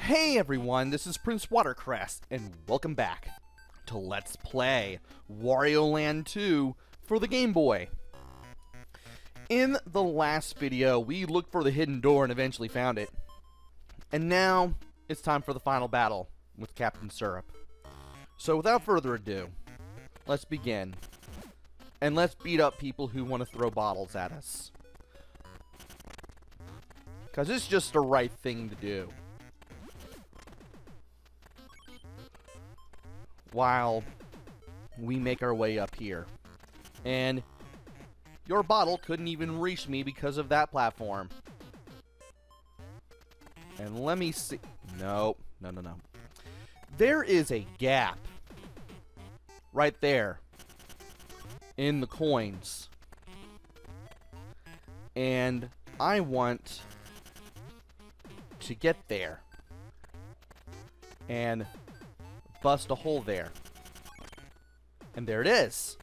Hey everyone, this is PrinceWatercress, and welcome back to Let's Play Wario Land 2 for the Game Boy. In the last video, we looked for the hidden door and eventually found it. And now, it's time for the final battle with Captain Syrup. So without further ado, let's begin. And let's beat up people who want to throw bottles at us. Because it's just the right thing to do. While we make our way up here. And your bottle couldn't even reach me because of that platform. And let me see. No. There is a gap right there in the coins. And I want to get there and bust a hole there. And there it is.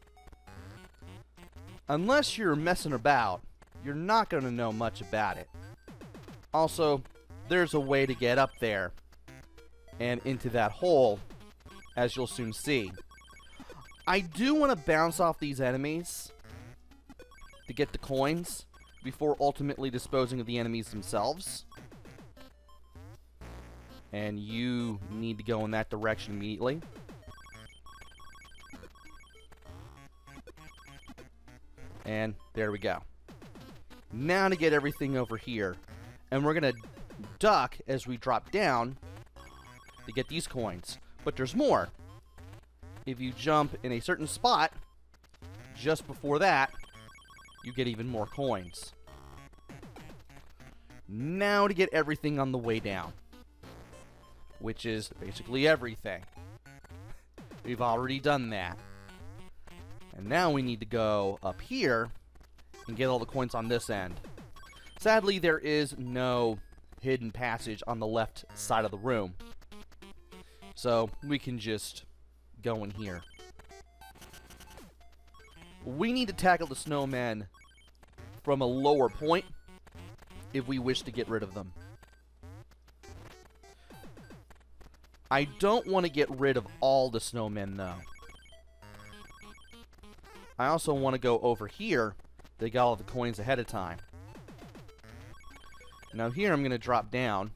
Unless you're messing about, you're not going to know much about it. Also, there's a way to get up there and into that hole, as you'll soon see. I do want to bounce off these enemies to get the coins before ultimately disposing of the enemies themselves. And you need to go in that direction immediately. And there we go. Now to get everything over here. And we're going to duck as we drop down to get these coins. But there's more. If you jump in a certain spot, just before that, you get even more coins. Now to get everything on the way down. Which is basically everything. We've already done that. And now we need to go up here and get all the coins on this end. Sadly, there is no hidden passage on the left side of the room. So we can just go in here. We need to tackle the snowmen from a lower point if we wish to get rid of them. I don't want to get rid of all the snowmen, though. I also want to go over here to get all the coins ahead of time. Now here I'm going to drop down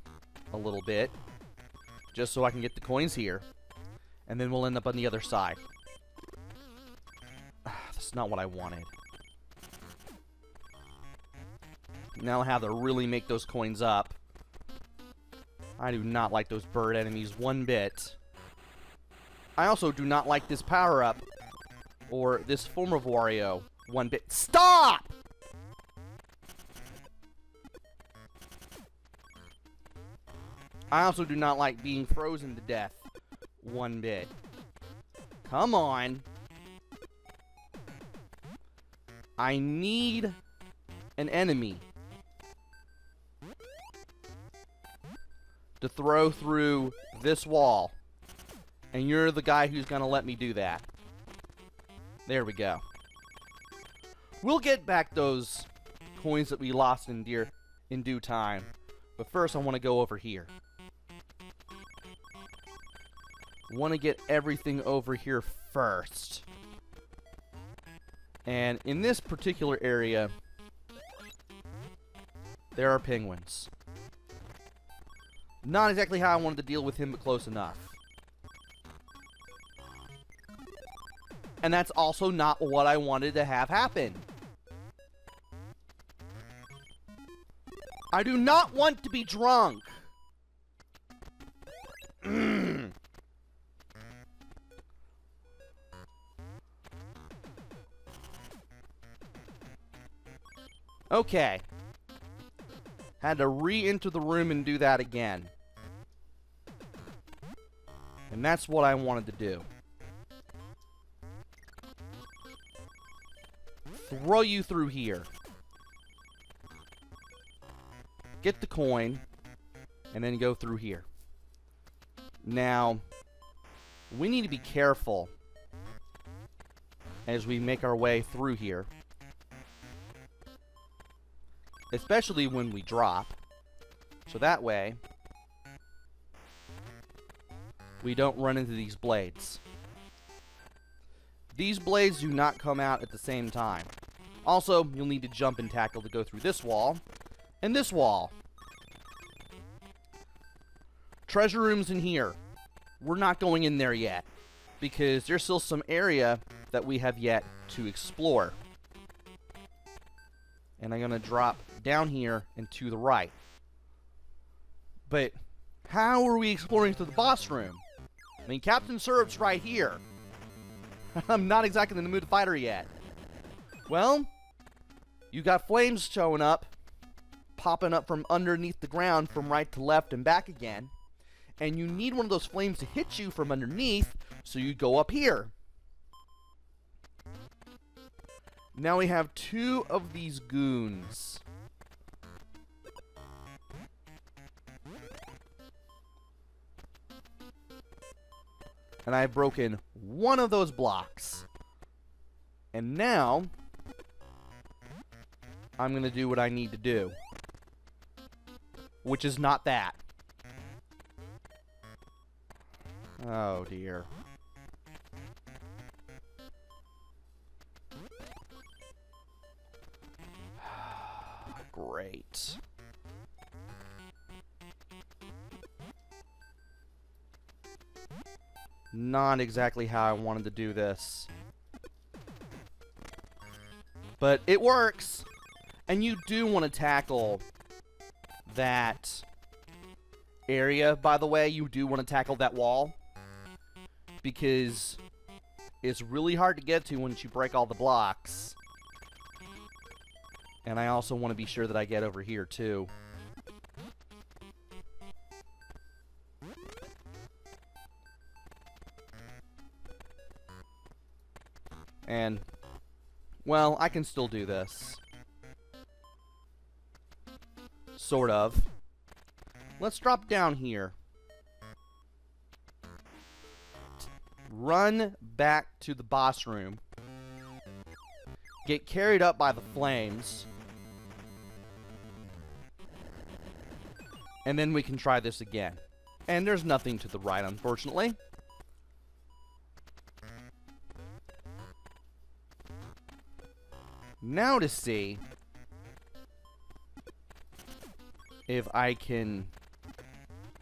a little bit, just so I can get the coins here. And then we'll end up on the other side. That's not what I wanted. Now I have to really make those coins up. I do not like those bird enemies one bit. I also do not like this power-up, or this form of Wario, one bit. Stop! I also do not like being frozen to death one bit. Come on. I need an enemy to throw through this wall. And you're the guy who's gonna let me do that. There we go. We'll get back those coins that we lost in due time. But first I want to go over here. Want to get everything over here first. And in this particular area, there are penguins. Not exactly how I wanted to deal with him, but close enough. And that's also not what I wanted to have happen. I do not want to be drunk. Okay. Had to re-enter the room and do that again. And that's what I wanted to do. Throw you through here. Get the coin. And then go through here. Now, we need to be careful as we make our way through here. Especially when we drop. So that way, we don't run into these blades. These blades do not come out at the same time. Also, you'll need to jump and tackle to go through this wall and this wall. Treasure room's in here. We're not going in there yet because there's still some area that we have yet to explore. And I'm going to drop down here and to the right. But how are we exploring to the boss room? I mean, Captain Syrup's right here. I'm not exactly in the mood to fight her yet. Well, you got flames showing up, popping up from underneath the ground from right to left and back again. And you need one of those flames to hit you from underneath, so you go up here. Now we have 2 of these goons. And I've broken 1 of those blocks. And now I'm going to do what I need to do, which is not that. Oh dear. Great. Not exactly how I wanted to do this. But it works! And you do want to tackle that area, by the way. You do want to tackle that wall, because it's really hard to get to once you break all the blocks. And I also want to be sure that I get over here, too. And, well, I can still do this. Sort of. Let's drop down here. Run back to the boss room. Get carried up by the flames. And then we can try this again. And there's nothing to the right, unfortunately. Now to see if I can,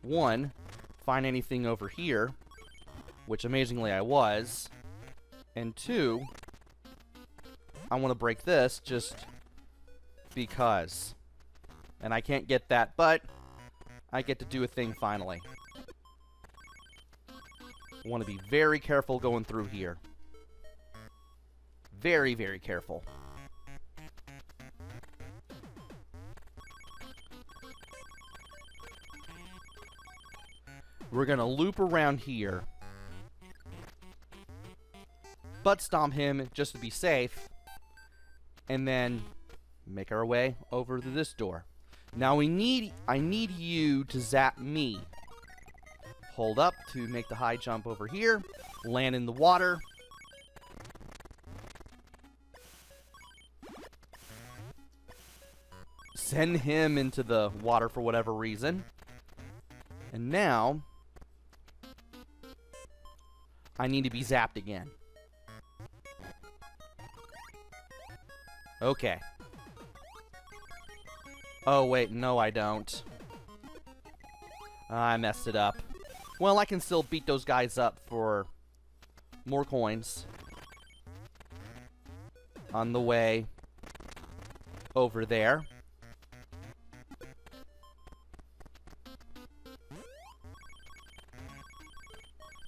1, find anything over here, which amazingly I was, and 2, I want to break this just because. And I can't get that, but I get to do a thing finally. I want to be very careful going through here. Very, very careful. We're going to loop around here. Butt stomp him just to be safe. And then make our way over to this door. Now I need you to zap me. Hold up to make the high jump over here. Land in the water. Send him into the water for whatever reason. And now I need to be zapped again. Okay. Oh, wait, no I don't. I messed it up. Well, I can still beat those guys up for more coins on the way over there.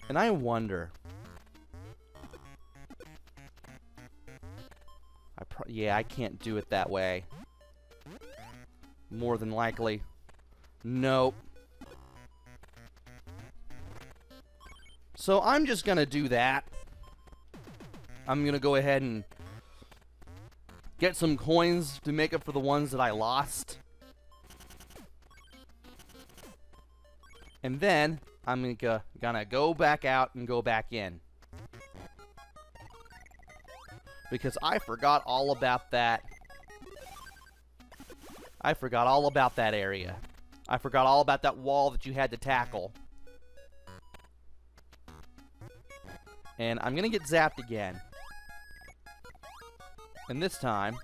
And I wonder... yeah, I can't do it that way. More than likely. Nope. So I'm just gonna do that. I'm gonna go ahead and get some coins to make up for the ones that I lost. And then I'm gonna go back out and go back in. Because I forgot all about that. I forgot all about that area. I forgot all about that wall that you had to tackle. And I'm going to get zapped again. And this time,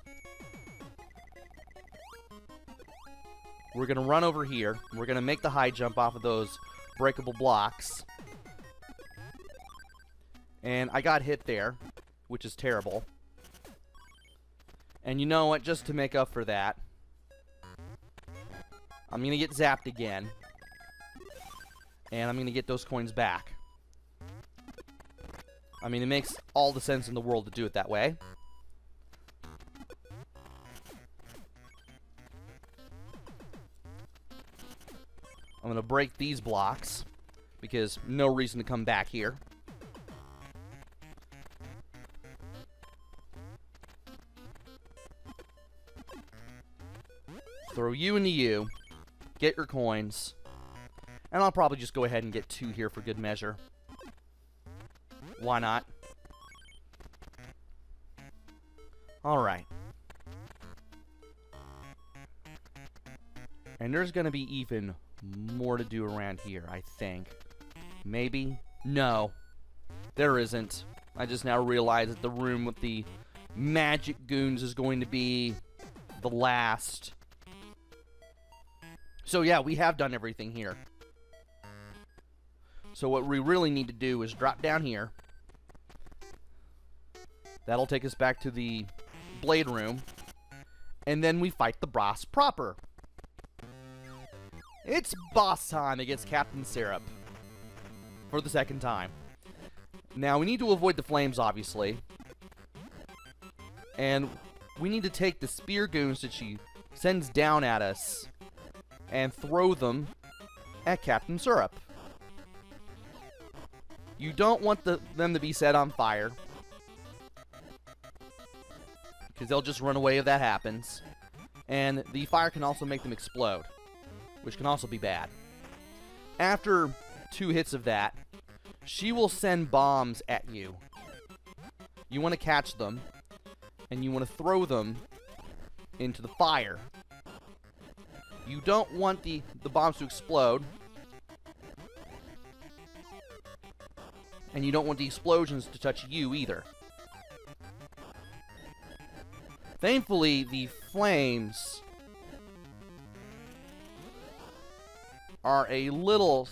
we're going to run over here. We're going to make the high jump off of those breakable blocks. And I got hit there, which is terrible. And you know what? Just to make up for that, I'm going to get zapped again. And I'm going to get those coins back. I mean, it makes all the sense in the world to do it that way. I'm going to break these blocks, because no reason to come back here. Throw you into you. Get your coins. And I'll probably just go ahead and get 2 here for good measure. Why not? Alright. And there's going to be even more to do around here, I think. Maybe? No. There isn't. I just now realize that the room with the magic goons is going to be the last. So yeah, we have done everything here. So what we really need to do is drop down here. That'll take us back to the blade room. And then we fight the boss proper. It's boss time against Captain Syrup. For the second time. Now, we need to avoid the flames, obviously. And we need to take the spear goons that she sends down at us and throw them at Captain Syrup. You don't want them to be set on fire, because they'll just run away if that happens. And the fire can also make them explode, which can also be bad. After 2 hits of that, she will send bombs at you. You want to catch them, and you want to throw them into the fire. You don't want the bombs to explode, and you don't want the explosions to touch you either. Thankfully, the flames are a little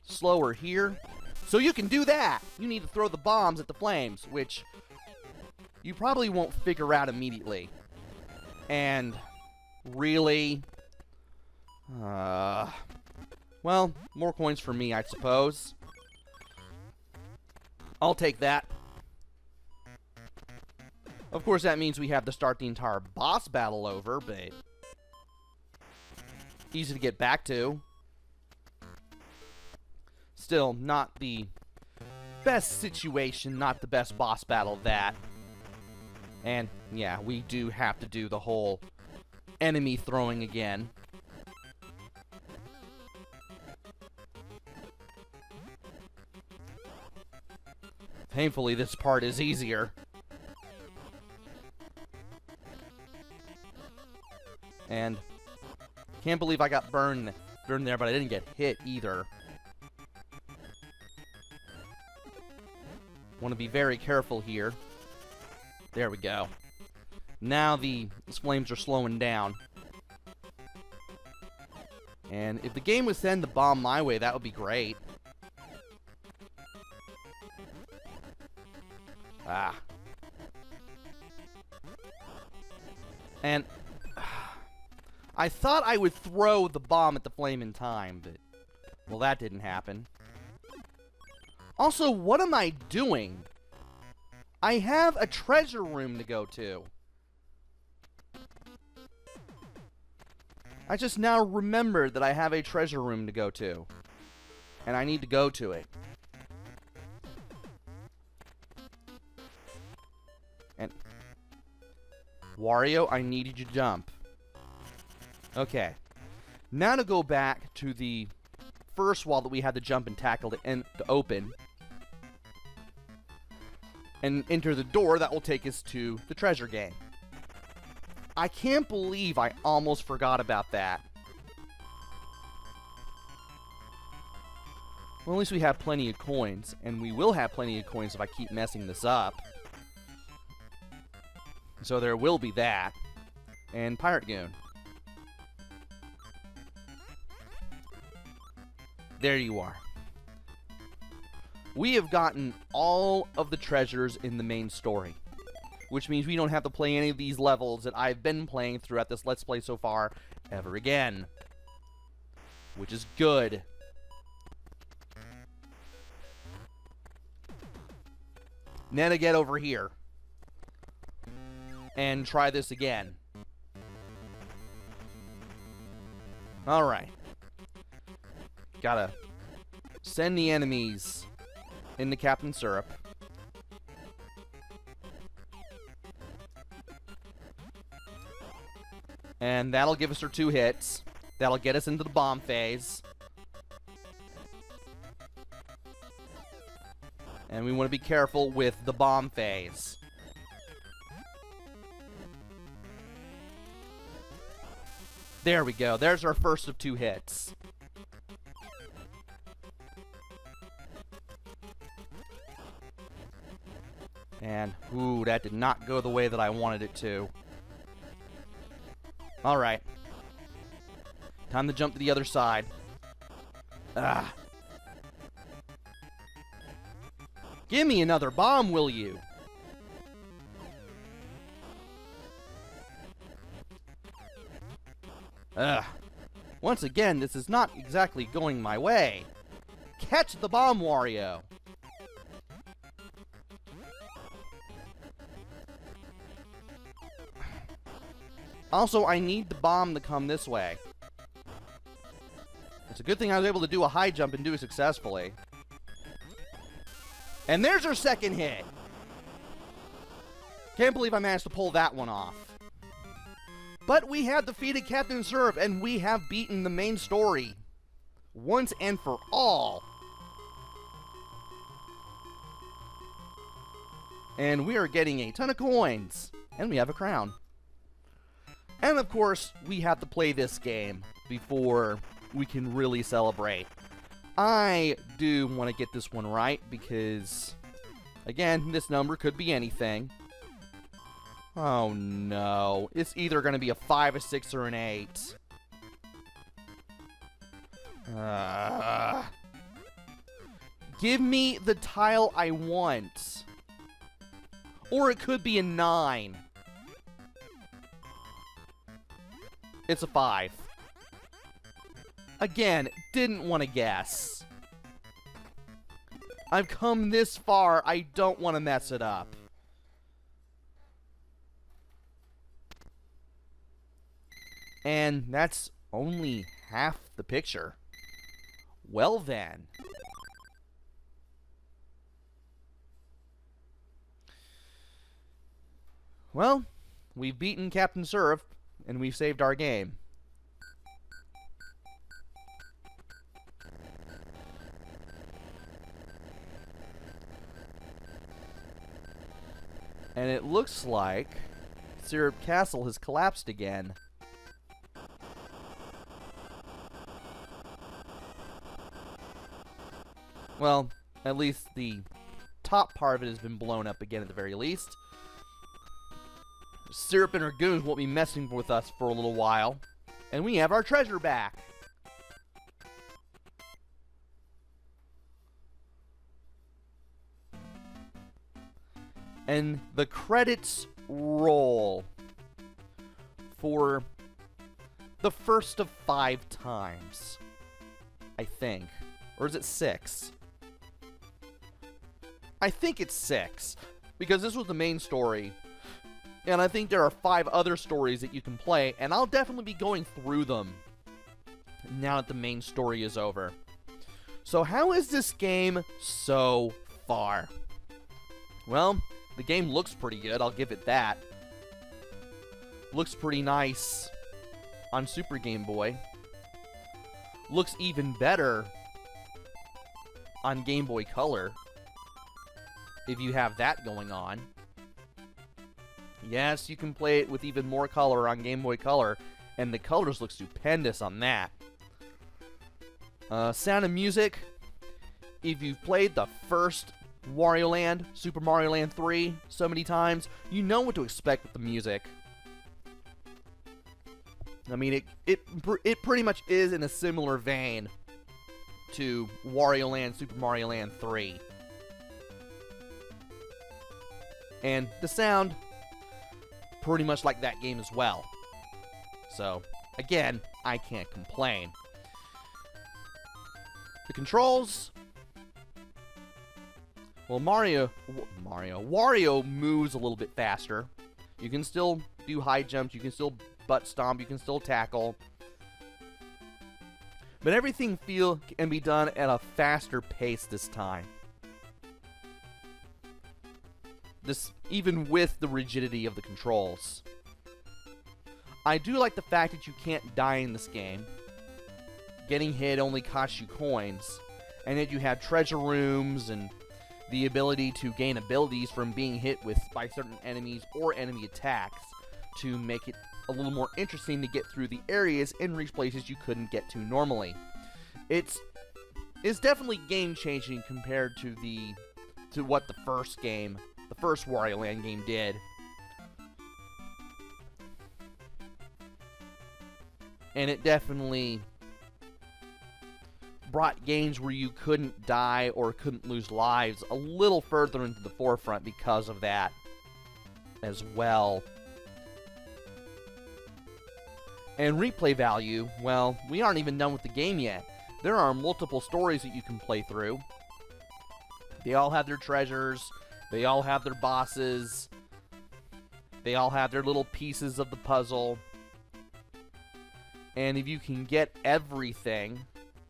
slower here. So you can do that. You need to throw the bombs at the flames, which you probably won't figure out immediately. And really, well, more coins for me, I suppose. I'll take that. Of course, that means we have to start the entire boss battle over, but easy to get back to. Still, not the best situation, not the best boss battle, that. And, yeah, we do have to do the whole enemy throwing again. Thankfully, this part is easier. And can't believe I got burned there, but I didn't get hit either. Want to be very careful here. There we go. Now these flames are slowing down. And if the game would send the bomb my way, that would be great. Ah. And I thought I would throw the bomb at the flame in time, but, well, that didn't happen. Also, what am I doing? I have a treasure room to go to. I just now remembered that I have a treasure room to go to. And I need to go to it. And Wario, I need you to jump. Okay. Now to go back to the first wall that we had to jump and tackle to open. And enter the door that will take us to the treasure game. I can't believe I almost forgot about that. Well, at least we have plenty of coins, and we will have plenty of coins if I keep messing this up. So there will be that. And Pirate Goon. There you are. We have gotten all of the treasures in the main story, which means we don't have to play any of these levels that I've been playing throughout this Let's Play so far ever again, which is good. Now to get over here and try this again. Alright. Gotta send the enemies into Captain Syrup. And that'll give us our 2 hits. That'll get us into the bomb phase. And we want to be careful with the bomb phase. There we go. There's our first of 2 hits. And, ooh, that did not go the way that I wanted it to. Alright. Time to jump to the other side. Ah. Give me another bomb, will you? Ugh. Once again, this is not exactly going my way. Catch the bomb, Wario! Also, I need the bomb to come this way. It's a good thing I was able to do a high jump and do it successfully. And there's our second hit! Can't believe I managed to pull that one off. But we have defeated Captain Syrup, and we have beaten the main story. Once and for all. And we are getting a ton of coins. And we have a crown. And of course, we have to play this game before we can really celebrate. I do want to get this one right because, again, this number could be anything. Oh no. It's either going to be a 5, a 6, or an 8. Give me the tile I want. Or it could be a 9. It's a 5. Again, didn't want to guess. I've come this far, I don't want to mess it up. And that's only half the picture. Well then. Well, we've beaten Captain Syrup, and we've saved our game. And it looks like Syrup Castle has collapsed again. Well, at least the top part of it has been blown up again at the very least. Syrup and her goons won't be messing with us for a little while. And we have our treasure back. And the credits roll for the first of 5 times, I think. Or is it 6? I think it's 6, because this was the main story, and I think there are 5 other stories that you can play, and I'll definitely be going through them now that the main story is over. So how is this game so far? Well, the game looks pretty good, I'll give it that. Looks pretty nice on Super Game Boy. Looks even better on Game Boy Color, if you have that going on. Yes, you can play it with even more color on Game Boy Color, and the colors look stupendous on that. Sound and music, if you've played the first Wario Land, Super Mario Land 3, so many times, you know what to expect with the music. I mean, it pretty much is in a similar vein to Wario Land, Super Mario Land 3. And the sound, pretty much like that game as well. So, again, I can't complain. The controls... Well, Wario moves a little bit faster. You can still do high jumps, you can still butt stomp, you can still tackle. But everything can be done at a faster pace this time. Even with the rigidity of the controls. I do like the fact that you can't die in this game. Getting hit only costs you coins. And that you have treasure rooms and the ability to gain abilities from being hit by certain enemies or enemy attacks to make it a little more interesting to get through the areas and reach places you couldn't get to normally. It's definitely game-changing compared to what the first Wario Land game did. And it definitely brought games where you couldn't die or couldn't lose lives a little further into the forefront because of that as well. And replay value, well, we aren't even done with the game yet. There are multiple stories that you can play through. They all have their treasures, they all have their bosses, they all have their little pieces of the puzzle. And if you can get everything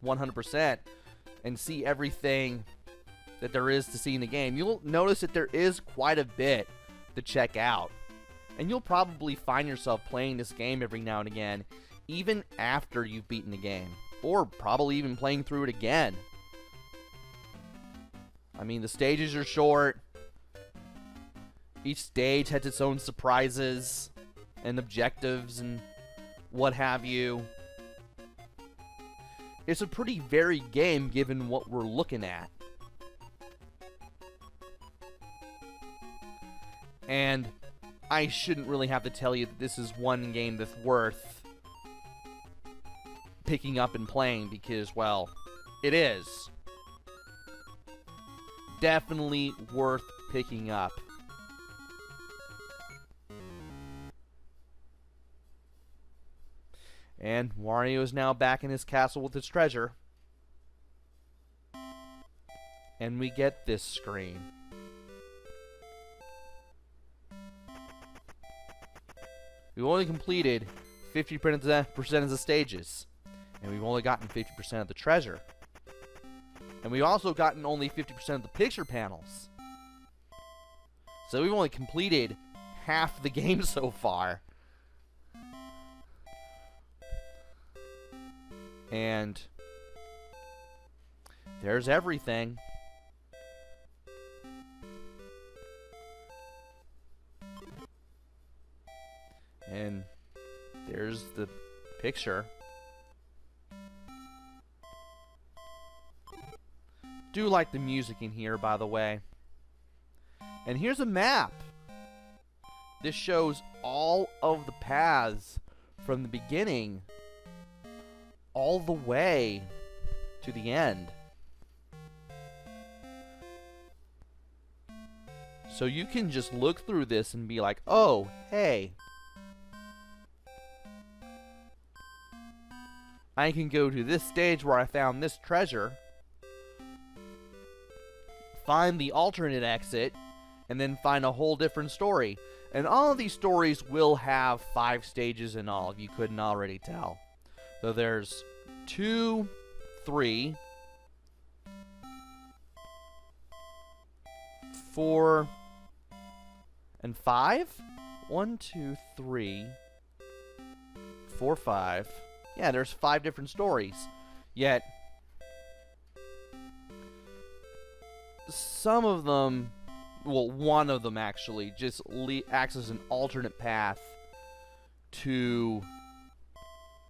100% and see everything that there is to see in the game, you'll notice that there is quite a bit to check out. And you'll probably find yourself playing this game every now and again, even after you've beaten the game. Or probably even playing through it again. I mean, the stages are short. Each stage has its own surprises and objectives and what have you. It's a pretty varied game given what we're looking at. And I shouldn't really have to tell you that this is one game that's worth picking up and playing because, well, it is. Definitely worth picking up. And Wario is now back in his castle with his treasure. And we get this screen. We've only completed 50% of the stages. And we've only gotten 50% of the treasure. And we've also gotten only 50% of the picture panels. So we've only completed half the game so far. And there's everything. And there's the picture. Do like the music in here, by the way. And here's a map. This shows all of the paths from the beginning all the way to the end. So you can just look through this and be like, oh, hey, I can go to this stage where I found this treasure, find the alternate exit, and then find a whole different story. And all of these stories will have 5 stages in all, if you couldn't already tell. So there's 2, 3, 4, and 5? 1, 2, 3, 4, 5. Yeah, there's 5 different stories. Yet, some of them, well, one of them actually, just acts as an alternate path to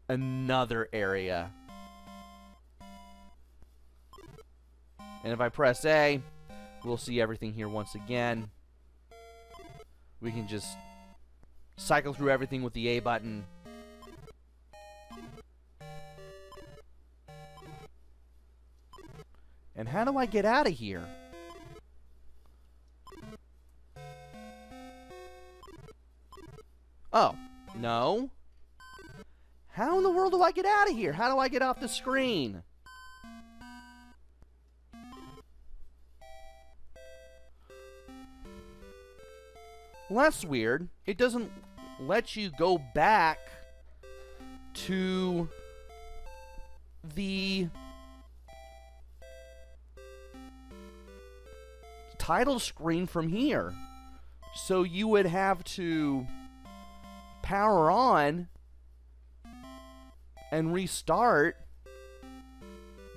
another area. And if I press A, we'll see everything here once again. We can just cycle through everything with the A button. And how do I get out of here? Oh, no. How in the world do I get out of here? How do I get off the screen? Well, that's weird. It doesn't let you go back to the title screen from here. So you would have to power on and restart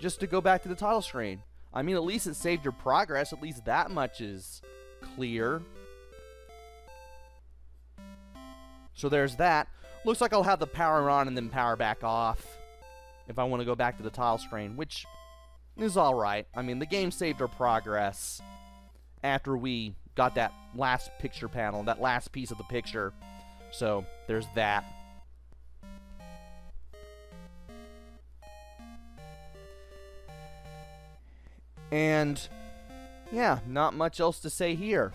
just to go back to the title screen. I mean, at least it saved your progress. At least that much is clear. So there's that. Looks like I'll have the power on and then power back off if I want to go back to the tile screen, which is alright. I mean, the game saved our progress after we got that last picture panel, that last piece of the picture. So there's that. And yeah, not much else to say here.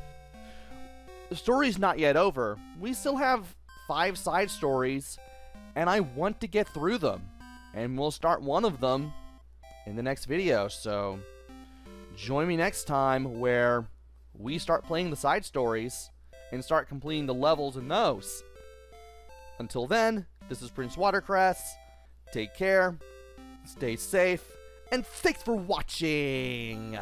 The story's not yet over. We still have 5 side stories, and I want to get through them. And we'll start one of them in the next video, so join me next time where we start playing the side stories and start completing the levels in those. Until then, this is PrinceWatercress. Take care, stay safe, and thanks for watching!